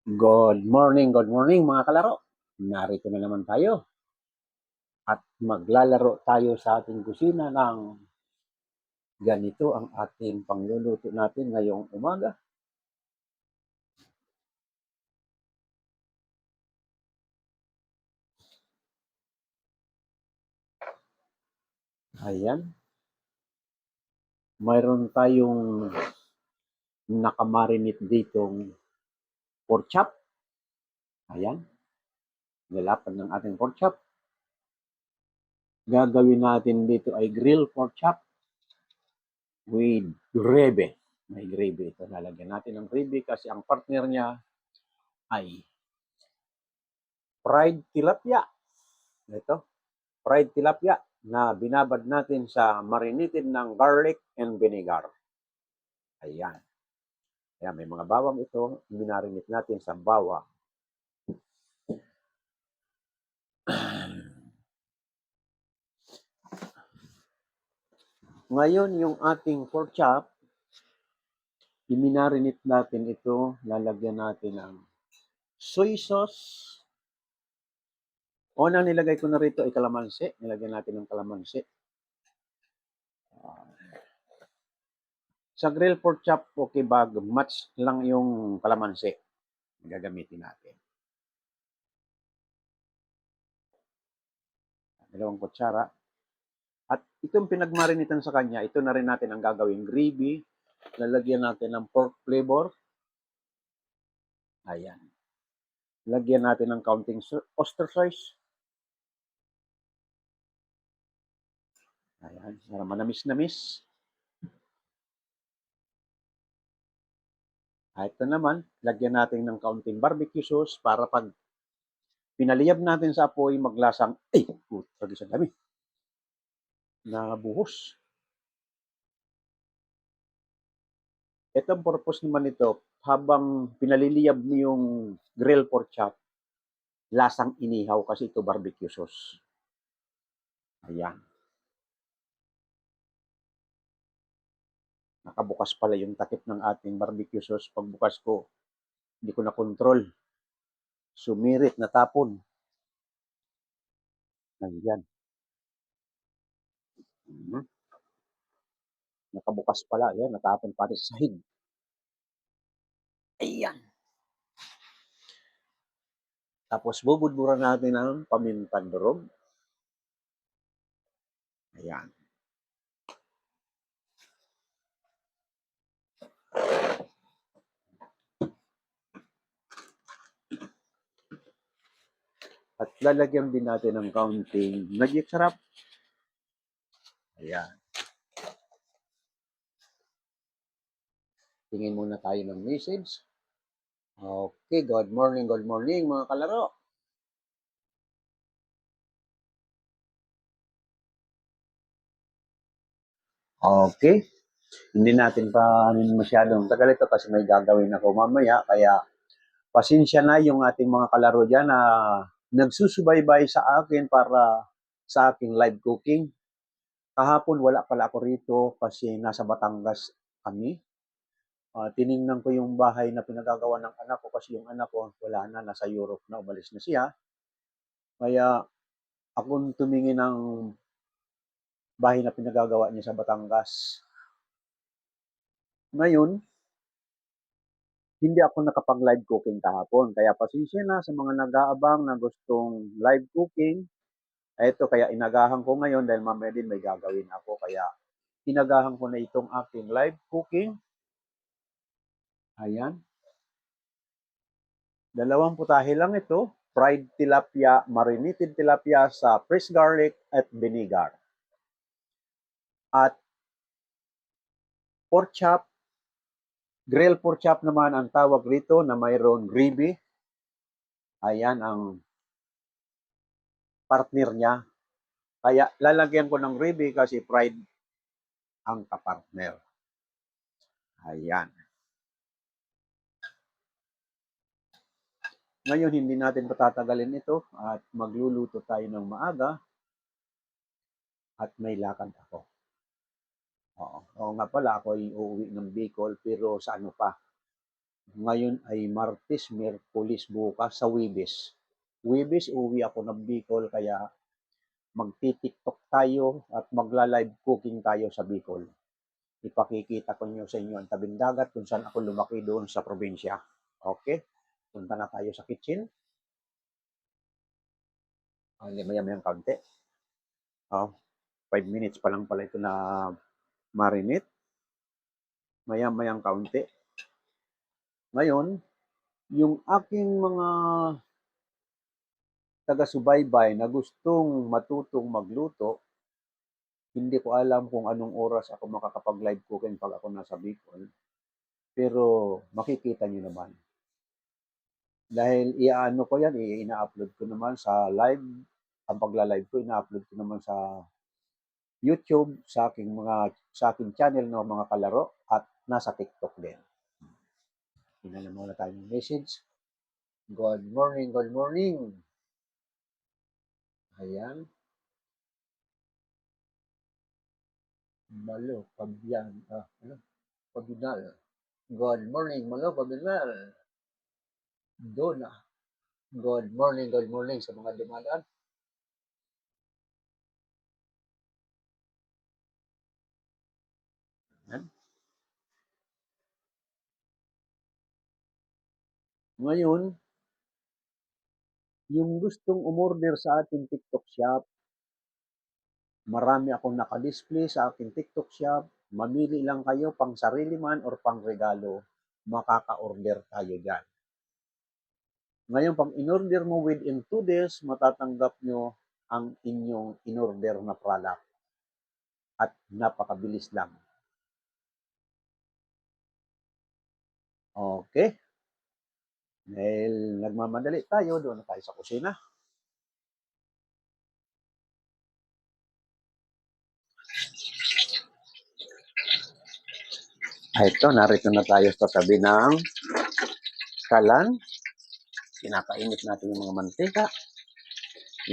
Good morning mga kalaro. Narito na naman tayo at maglalaro tayo sa ating kusina ng ganito ang ating pangluluto natin ngayong umaga. Ayan. Mayroon tayong nakamarinate ditong pork chop. Ayan. Nilapad ng ating pork chop. Gagawin natin dito ay grilled pork chop with gravy. May gravy ito. Lalagyan natin ng gravy kasi ang partner niya ay fried tilapia. Ito. Fried tilapia na binabad natin sa marinated ng garlic and vinegar. Ayan. Ayan, may mga bawang ito. Minarinate natin sa bawang. Ngayon, yung ating pork chop, iminarinate natin ito. Lalagyan natin ng soy sauce. Unang nilagay ko na rito ay kalamansi. Nilagyan natin ng kalamansi. Sa grill pork chop, okay bag, match lang yung kalamansi. Gagamitin natin. Dalawang kutsara. At itong pinagmarinitan sa kanya, ito na rin natin ang gagawing gravy. Lalagyan natin ng pork flavor. Ayan. Lagyan natin ng counting oyster sauce. Ayan, para manamis-namis. At ito naman, lagyan natin ng counting barbecue sauce para pag pinaliyab natin sa apoy, maglasang, pag isang dami, nabuhos. Ito ang purpose naman nito, habang pinaliliyab mo yung grill pork chop, lasang inihaw kasi ito barbecue sauce. Ayan. Nakabukas pala yung takip ng ating barbecue sauce. Pagbukas ko, hindi ko na control. Sumirit, natapon. Ayan. Nakabukas pala. Ayan, natapon pati sa sahig. Ayan. Tapos bubudburan natin ng pamintang durog. Ayan. At lalagyan din natin ng counting magic sarap. Ayan. Tingin muna tayo ng message. Okay, good morning mga kalaro. Okay. Hindi natin pa masyadong tagal ito kasi may gagawin ako mamaya. Kaya pasensya na yung ating mga kalaro dyan na nagsusubaybay sa akin para sa aking live cooking. Kahapon wala pala ako rito kasi nasa Batangas kami. Tiningnan ko yung bahay na pinagagawa ng anak ko kasi yung anak ko wala na, nasa Europe na, umalis na siya. Kaya ako tumingin ng bahay na pinagagawa niya sa Batangas. Ngayon, hindi ako nakapag-live cooking kahapon. Kaya pasensya na sa mga nag-aabang na gustong live cooking. Ito, kaya inagahan ko ngayon dahil mamaya din may gagawin ako. Kaya inagahan ko na itong aking live cooking. Ayan. Dalawang putahe lang ito. Fried tilapia, marinated tilapia sa fresh garlic at vinegar. At pork chop, grilled pork chop naman ang tawag rito na mayroon gravy. Ayan ang partner niya. Kaya lalagyan ko ng gravy kasi fried ang kapartner. Ayan. Ngayon, hindi natin patatagalin ito at magluluto tayo ng maaga at may lakad ako. Oo nga pala, ako ay uuwi ng Bicol pero sa ano pa, Ngayon ay Martes, Miyerkules, bukas sa Huwebes. Huwebes uwi ako ng Bicol kaya magti-TikTok tayo at magla-live cooking tayo sa Bicol. Ipakikita ko nyo sa inyo ang tabing dagat kung saan ako lumaki doon sa probinsya. Okay? Punta na tayo sa kitchen. Maya-mayang kaunti. 5 minutes pa lang pala ito na marinate. Maya-mayang kaunti. Ngayon, yung aking mga taga-subaybay na gustong matutong magluto, hindi ko alam kung anong oras ako makakapag-live cooking pag ako nasa Bicol. Pero makikita nyo naman. Dahil iaano ko yan, ina-upload ko naman sa live. Ang pagla-live ko, ina-upload ko naman sa YouTube, sa aking channel ng mga kalaro at nasa TikTok din. Tingnan na muna tayo ng message. Good morning, good morning. Ayan. Malo, Pabian. Pabinal. Good morning, Malo, Pabinal. Dona. Good morning sa mga dumadaan. Ayan. Ngayon, yung gustong umorder sa ating TikTok shop, marami akong naka-display sa aking TikTok shop. Mamili lang kayo pang sarili man or pang regalo. Makaka-order tayo dyan. Ngayon, pag in-order mo within 2 days, matatanggap nyo ang inyong in-order na product. At napakabilis lang. Okay? Dahil nagmamadali tayo, doon na tayo sa kusina. Ito, narito na tayo sa tabi ng kalan. Pinapainit natin yung mga mantika.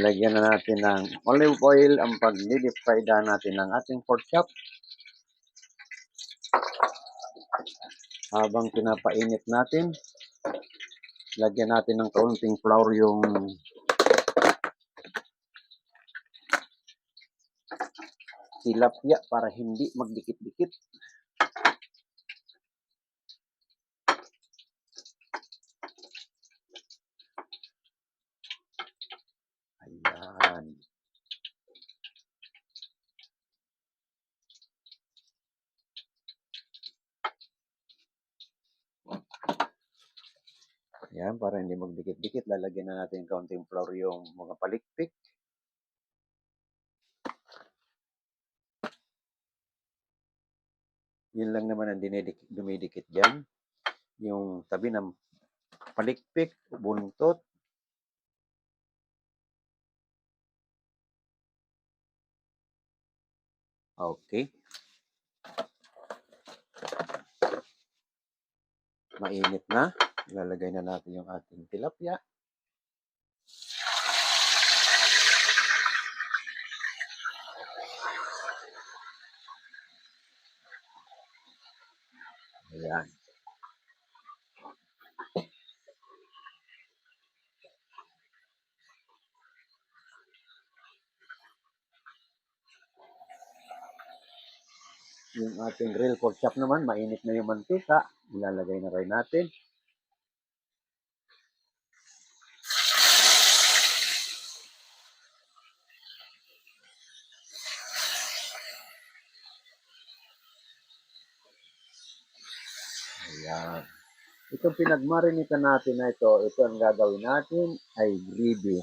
Lagyan na natin ng olive oil ang pag-deep fry natin ng ating pork chop. Habang pinapainit natin, lagyan natin ng kaunting flour yung tilapia para hindi magdikit-dikit. Ayan. Ayan, para hindi magdikit-dikit, lalagyan na natin kaunting flour yung mga palikpik. Yun lang naman ang dumidikit dyan. Yung tabi ng palikpik, buntot. Okay. Mainit na. Ilalagay na natin yung ating tilapia. Ayan. Yung ating grilled pork chop naman, mainit na yung mantika. Ilalagay na rin natin. Ayan. Itong pinagmarinita natin na ito ang gagawin natin ay gravy.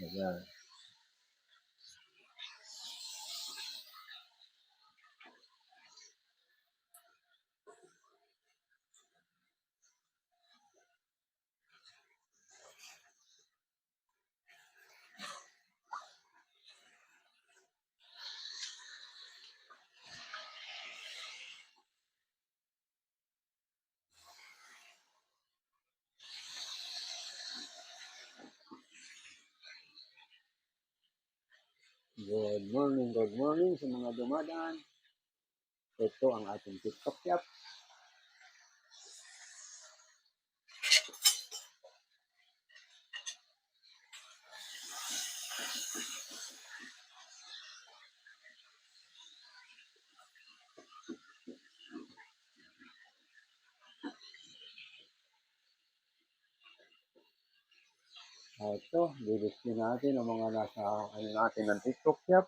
Ayan. Good morning sa mga dumadaan. Ito ang ating TikTok shop. Ito, di-display natin ang mga nasa ano natin ng TikTok shop.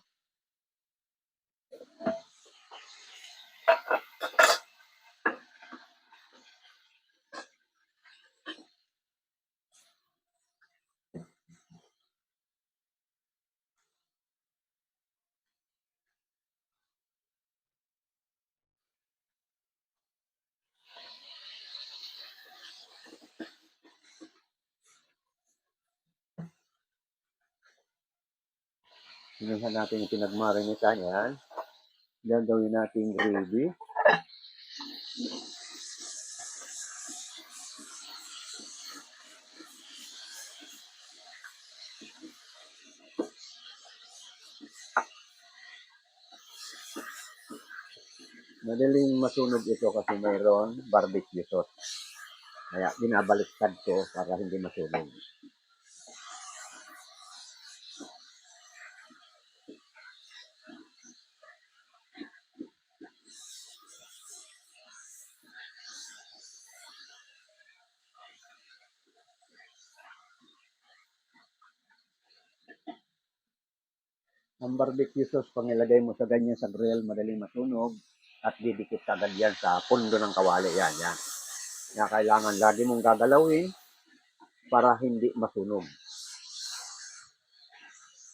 Sinuhan natin yung pinagmarinita yan. Gagawin natin gravy. Madaling masunog ito kasi mayroon barbecue sauce. Kaya binabaliktad ko para hindi masunog. Ang barbecue sauce, pag nilagay mo sa ganyan sa grill, madaling masunog at didikit agad yan sa pundo ng kawali. Yan, yan. Kaya kailangan lagi mong gagalawin para hindi masunog.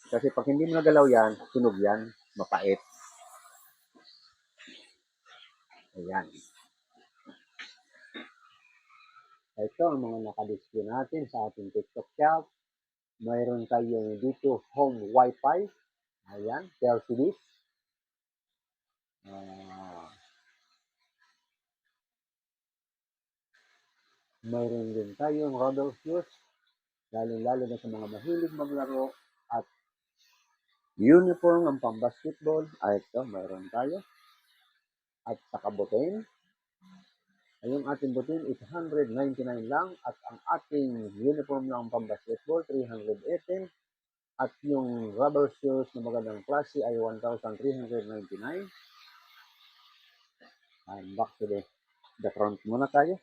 Kasi pag hindi mo nagalaw yan, sunog yan, mapait. Ayan. Ito ang mga nakadisplay natin sa ating TikTok shop. Mayroon tayong dito home wifi. Ayan, LCD. Mayroon din tayong rubber shoes. Lalo-lalo na sa mga mahilig maglaro at uniform ang pang-basketball. Ito, mayroon tayo. At sa kabutin. Yung ating butin is 199 lang at ang ating uniform ng pang-basketball 318 at yung rubber shoes na magandang klase ay 1,399. And back to the front muna tayo.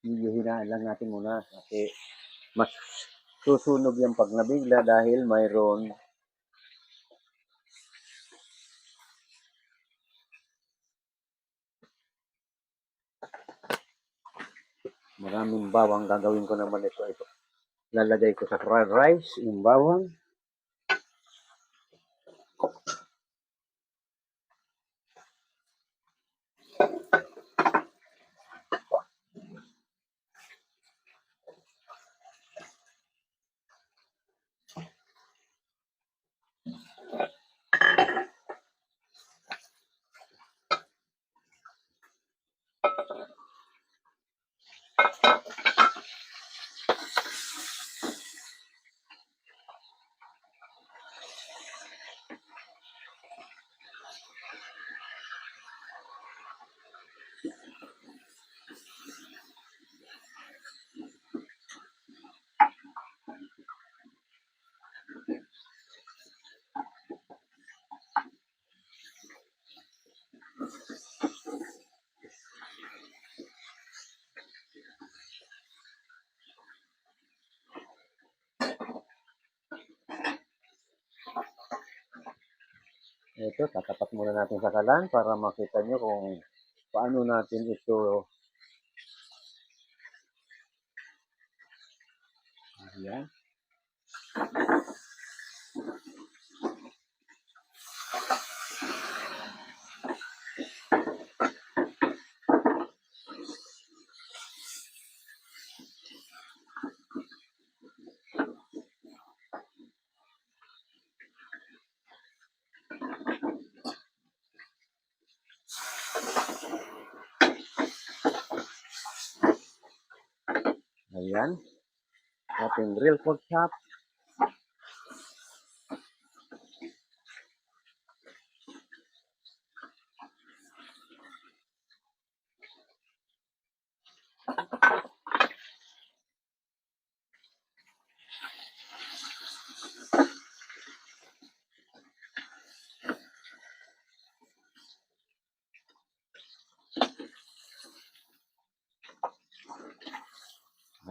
Medyo hinaan lang natin muna kasi mas susunog yung pag nabigla dahil mayroon maraming bawang. Gagawin ko naman ito. Lalagay ko sa fried rice yung bawang. Ito, tatapat muna natin sa kalan para makita nyo kung paano natin ito. Ayan. Ayan, ating grilled pork chop.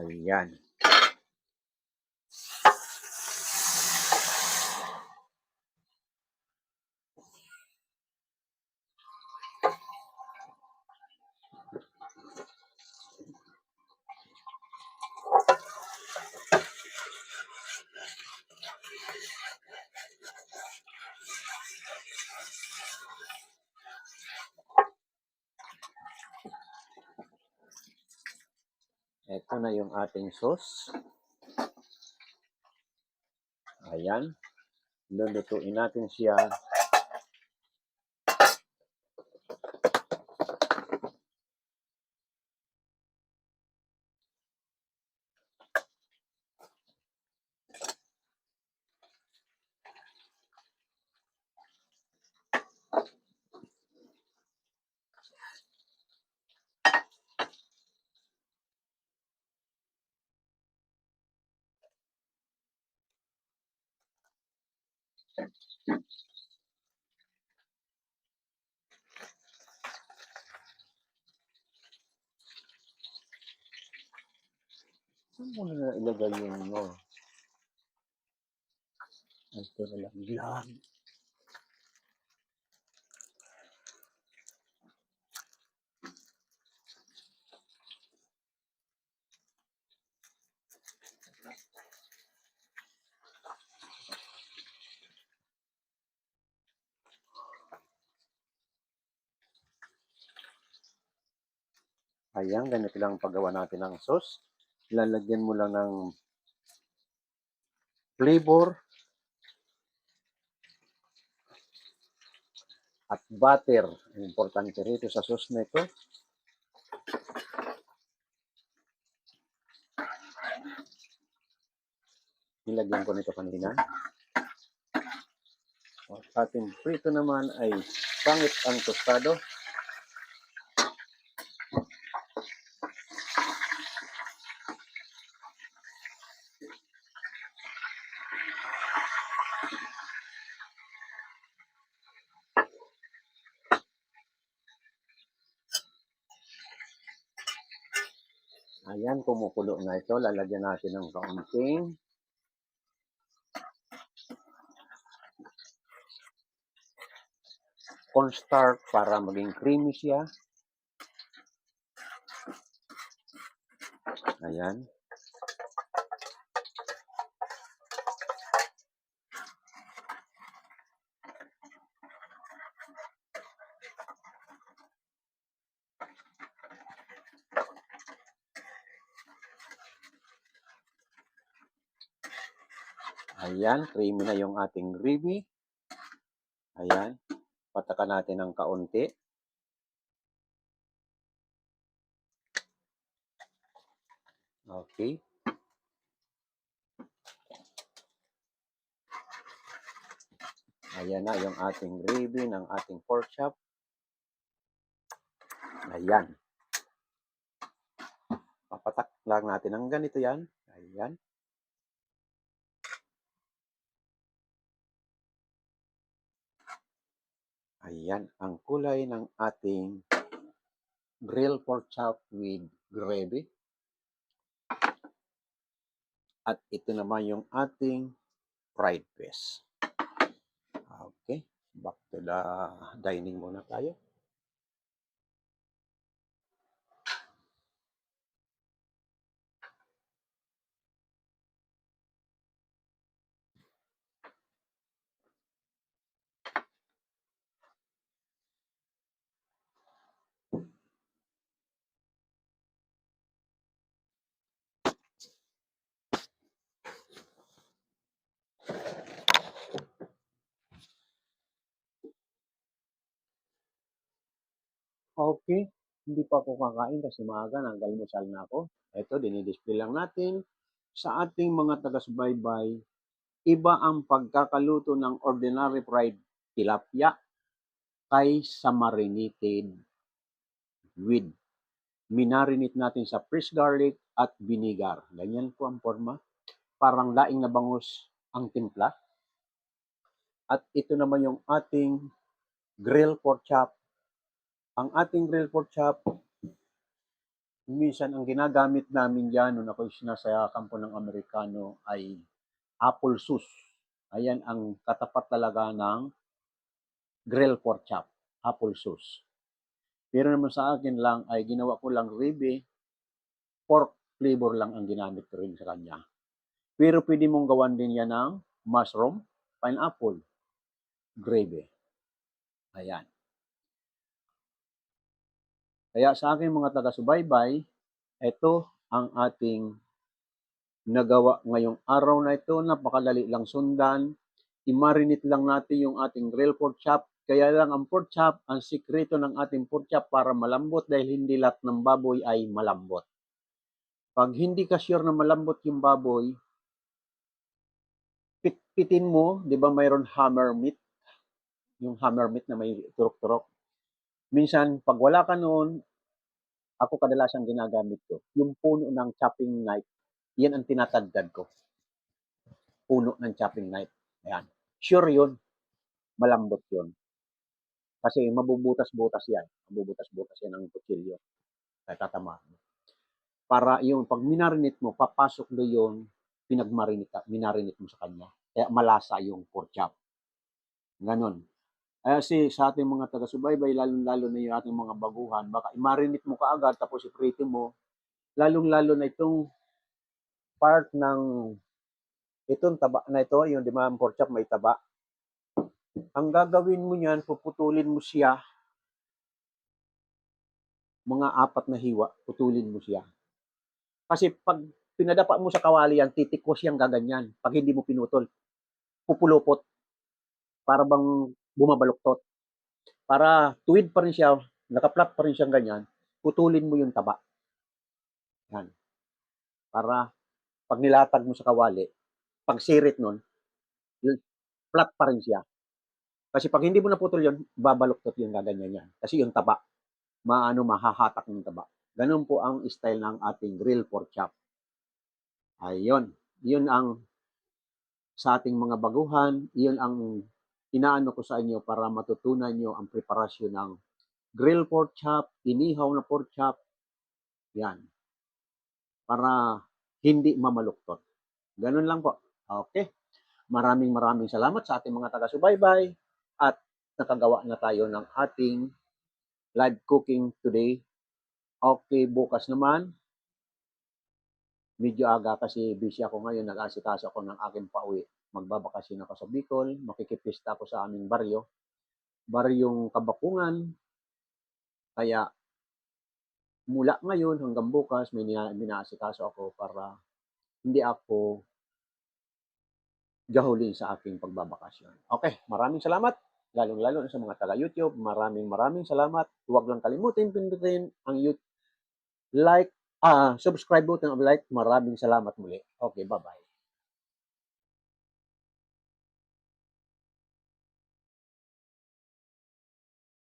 Ayan. Ito na yung ating sauce. Ayan. Lulutuin natin siya. Saan mo na ilagay yung ano? Ito na lang. Ayan, ganito lang ang paggawa natin ng sauce. Lalagyan mo lang ng flavor at butter. Importante rito sa sauce na ito. Nilagyan ko nito kanina. At ating prito naman ay pangit ang tostado. Ayan, kumukulo na ito. Lalagyan natin ng kaunting cornstarch para maging creamy siya. Ayan. Ayan, creamy na yung ating gravy. Ayan, patakan natin ng kaunti. Okay. Ayan na yung ating gravy ng ating pork chop. Ayan. Papatak lang natin ng ganito yan. Ayan. Ayan ang kulay ng ating grilled pork chop with gravy. At ito naman yung ating fried fish. Okay. Back to the dining muna tayo. Okay. Hindi pa ako kakain kasi maaga, nag-almusal na ako. Ito, dinidisplay lang natin. Sa ating mga taga-subaybay, iba ang pagkakaluto ng ordinary fried tilapia kaysa marinated with minarinate natin sa fresh garlic at vinegar. Ganyan po ang forma. Parang laing na bangus ang timpla. At ito naman yung ating grill pork chop. Ang ating grill pork chop, minsan ang ginagamit namin dyan nung ako nasa kampo ng Amerikano ay apple sauce. Ayan ang katapat talaga ng grill pork chop, apple sauce. Pero naman sa akin lang ay ginawa ko lang ribeye, pork flavor lang ang ginamit ko rin sa kanya. Pero pwede mong gawan din yan ng mushroom, pineapple, gravy. Ayan. Kaya sa akin mga taga-subaybay, ito ang ating nagawa ngayong araw na ito. Napakadali lang sundan. I-marinate lang natin yung ating grill pork chop. Kaya lang ang pork chop, ang sikreto ng ating pork chop para malambot dahil hindi lahat ng baboy ay malambot. Pag hindi ka sure na malambot yung baboy, pitpitin mo, di ba mayroon hammer meat? Yung hammer meat na may turok-turok. Minsan, pag wala ka noon, ako kadalasang ginagamit ko, yung puno ng chopping knife, yan ang tinatagdad ko. Puno ng chopping knife. Ayan. Sure yun, malambot yun. Kasi mabubutas-butas yan. Mabubutas-butas yan ng kutsilyo. Kaya tatamaan mo. Para yung pag minarinate mo, papasok do yung minarinate mo sa kanya. Kaya malasa yung pork chop. Ganon. Kasi sa ating mga taga-subaybay, lalong-lalo na yung ating mga baguhan, baka i-marinate mo kaagad tapos iprito mo, lalong-lalo na itong part ng itong taba na ito, yung di ba pork chop may taba. Ang gagawin mo niyan, puputulin mo siya, mga 4 na hiwa, putulin mo siya. Kasi pag pinadapa mo sa kawali yan, titikos yang gaganyan. Pag hindi mo pinutol, pupulupot, para bang bumabaluktot. Para tuwid pa rin siya, nakaplap pa rin siyang ganyan, putulin mo yung taba. Yan. Para pag nilatag mo sa kawali, pag sirit nun, flat pa rin siya. Kasi pag hindi mo naputol yun, babaluktot yung gaganyan yan. Kasi yung taba, mahahatak ng taba. Ganun po ang style ng ating grill pork chop. Ayun. Yun ang sa ating mga baguhan, yun ang inaano ko sa inyo para matutunan nyo ang preparasyon ng grill pork chop, inihaw na pork chop. Yan. Para hindi mamaluktot. Ganun lang po. Okay. Maraming salamat sa ating mga taga-subaybay at nakagawa na tayo ng ating live cooking today. Okay, bukas naman, medyo aga kasi busy ako ngayon, nag-asikaso ako ng aking pauwi. Magbabakasyon ako sa Bicol, makikipista ako sa aming baryong Kabakungan. Kaya mula ngayon hanggang bukas, may minaasikaso ako para hindi ako gahulin sa aking pagbabakasyon. Okay, maraming salamat. Lalong-lalo sa mga taga-YouTube, maraming salamat. Huwag lang kalimutin pindutin ang subscribe button of like. Maraming salamat muli. Okay, bye-bye.